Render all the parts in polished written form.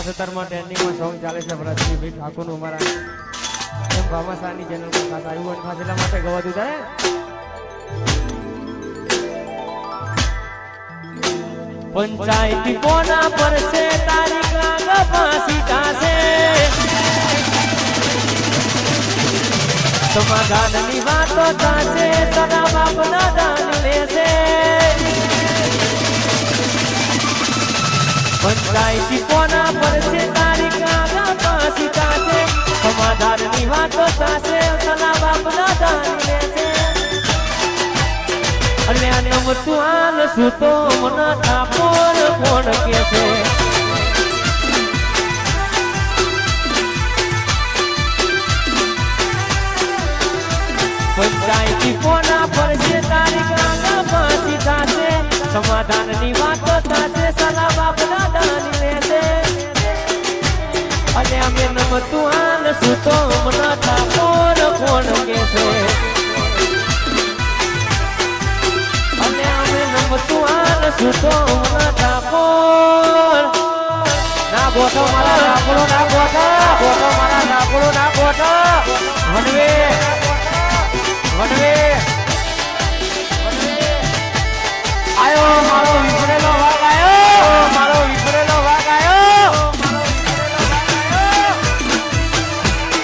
માં ટ્રેન્ડિંગમાં સોંગ ચાલે છે ભરતજી ભાઈ ઠાકોરનું અમારા એમ ભામાસાની ચેનલ પર ખાસ આવ્યું અને ખાસ એટલા માટે ગવાતું થાય પંચાયતી કોના પર છે તારીખ આગ ફાંસી કાશે સમાધાનની વાતો થશે સદા બાપના દાન લેશે પંચાયતી કોના પર છે તારીખ આગ ફાંસી કાશે સમાધાનની વાતો થશે સદા બાપના દાન લેશે અને નમતું હાલ સૂતો મના ઠાકોર કોણ કે છે પંચાયતી કોના પર છે તારીખ આગ ફાંસી થશે સમાધાનની વાતો થશે સલા બાપના દાન લેશે અને અમે નમતું હાલ સૂતો મના ઠાકોર કોણ કે છે તું આન સુતો ના ઠાકોર ના ગોઠો મારા રાખડો ના ગોઠો મારા રાખડો ના ગોઠો વનવે વનવે આયો મારો વિફરેલો વાગ આયો મારો વિફરેલો વાગ આયો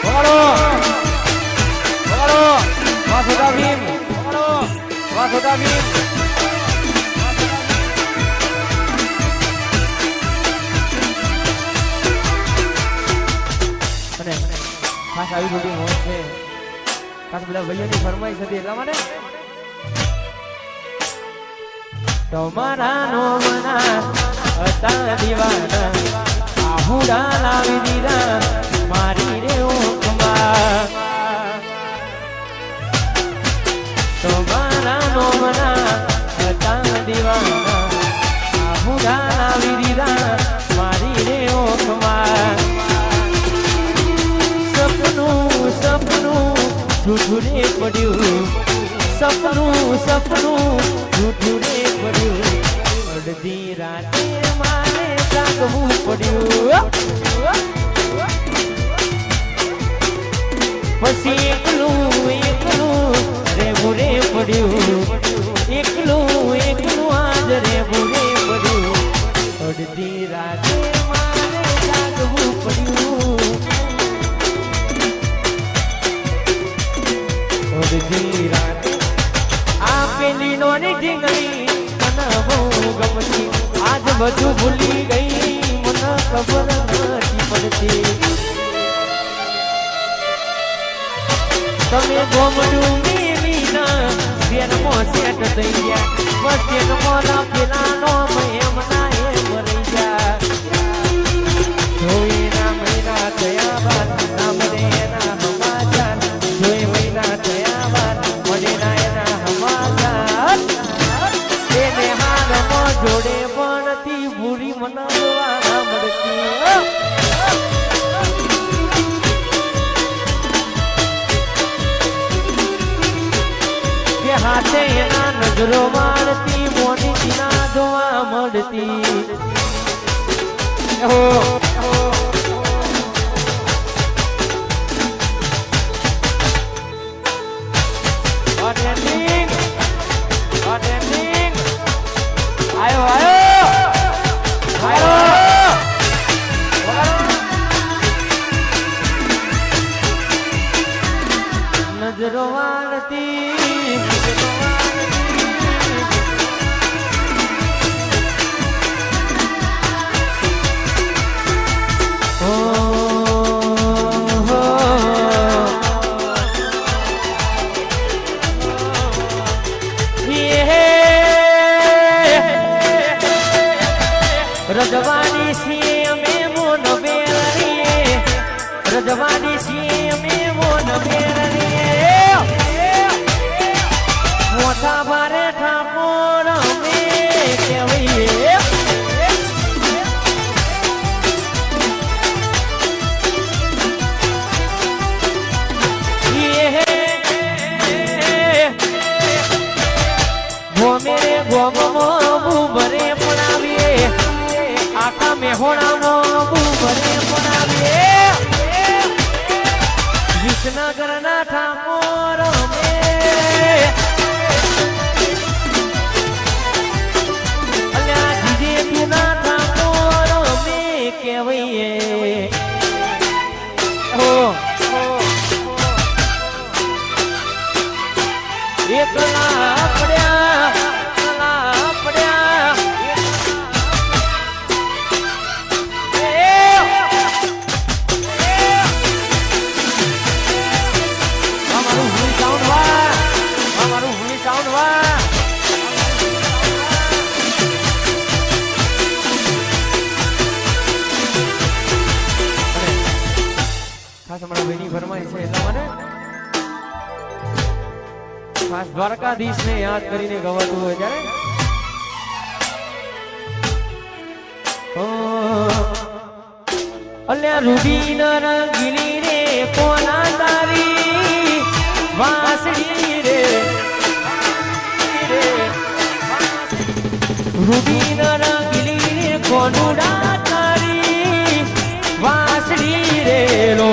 વગાડો વગાડો વાસુદા ભીમ વગાડો વાસુદા ભીમ ખાસ આવી બધી મોજ છે ખાસ બધા ભાઈઓની ફરમાઈશ હતી એટલા માટે તમારા નો મના હતા દીવાના આહુડા લાવી દીધા મારી રે ઓખમાં તમારા નો મના હતા દીવાના આહુડા લાવી દીધા મારી રે ઓખમાં સપનું જૂઠું રે પડ્યું સપનું જૂઠું રે પડ્યું અડધી રાતે મારે જાગવું પડ્યું પછી એકલું રેવું રે પડ્યું એકલું આજ રેવું રે પડ્યું અડધી રાતે મારે જાગવું પડ્યું આ પેલી નોની ઢીંગલી મને બહુ ગમતી આજ બધું ભૂલી ગઈ મને ખબર નથી પડતી તમે ગોમડું મેલીના શેરમાં સેટ થઈ ગયા બસ શેરમાં ના પેલા નો એમ ના એમ રહી ગયા જોઈ ના મહિના થયા બાદ ના મને એના સમાચાર જોઈ મહિના થયા બાદ મને ના એના સમાચાર એને હારમાં જોડે પડતી ભૂરી મનાવવા મળતી કે હાથે એના નજરો મારતી મોની ચીના જોવા મળતી નજરો વાળતી રજવાની છીએ અમે મોન બેરણીએ રજવાની છીએ અમે મોન બેરણીએ મોટા ભારે ઠાકોર અમે કહેવાઈએ ગોમેરે ગોમો બુબરે પડાવીએ આખા મેહોણાનો બુબર વિસનગરના ઠાકોર મે અલ્યા જીજે તુના ઠાકોર મે કેવઈએ હો એકલા પડ્યા દ્વારકાધીશ ને યાદ કરીને ગવાતું હોય ત્યારે અલ્યા રૂબી રંગીલી રે કોના તારી વાસડી રે રૂબી રંગીલી રે કોનુડા તારી વાસડી રે લો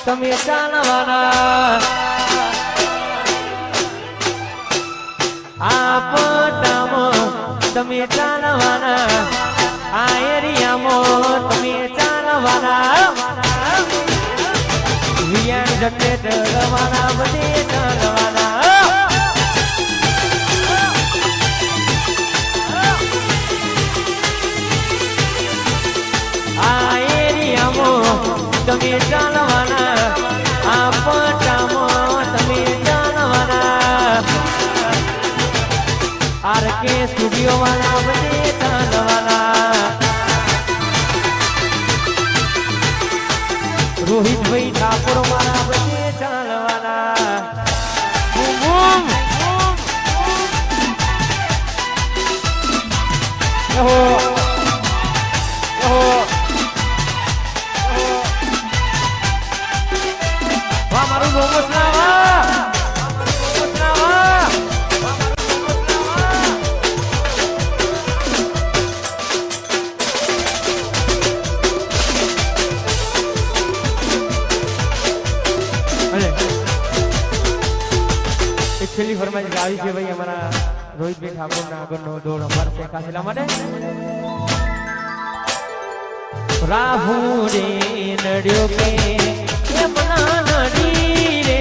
તમે ચાલવાના આ પટામાં તમે ચાલવાના આ એરિયામાં તમે ચાલવાના વિયાણ જતે ડરવાના બધે ચાલવાના આ એરિયામાં તમે ચાલવાના આ પટામાં તમે ચાલવાના આરકે સ્ટુડિયો વાળા બધે ચાલવાના રોહિતભાઈ ઠાકોર મારા બધે ચાલવાના છેલ્લી ફરમાઈશ આવી છે ભાઈ અમારા રોહિતભાઈ ઠાકોરના આગળનો દોડ અમારે છે કાસેલા માટે રાહુ રે નડ્યો કે એમના નડી રે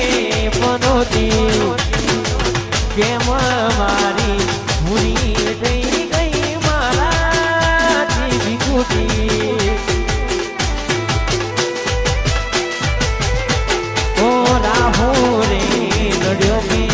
પનોતી કેમ મારી ભૂરી થઈ ગઈ મારાથી વિકુટી ઓ રાહુ રે નડ્યો કે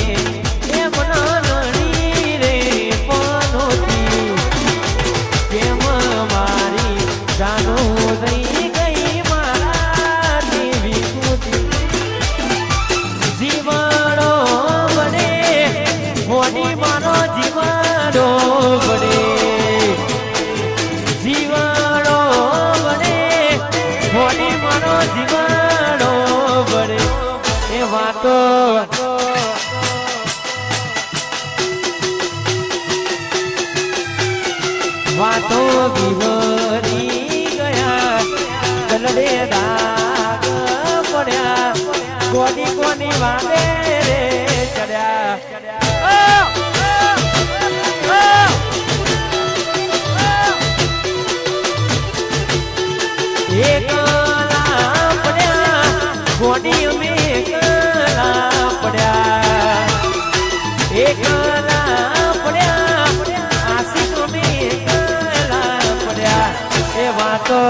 વાતો વિહરી ગયા ગલડે દાગ પડ્યા કોની વાદે રે ચડ્યા એકલા પડ્યા ગોડી અમે એકલા પડ્યા એકલા પડ્યા આશિક અમે એકલા પડ્યા એ વાતો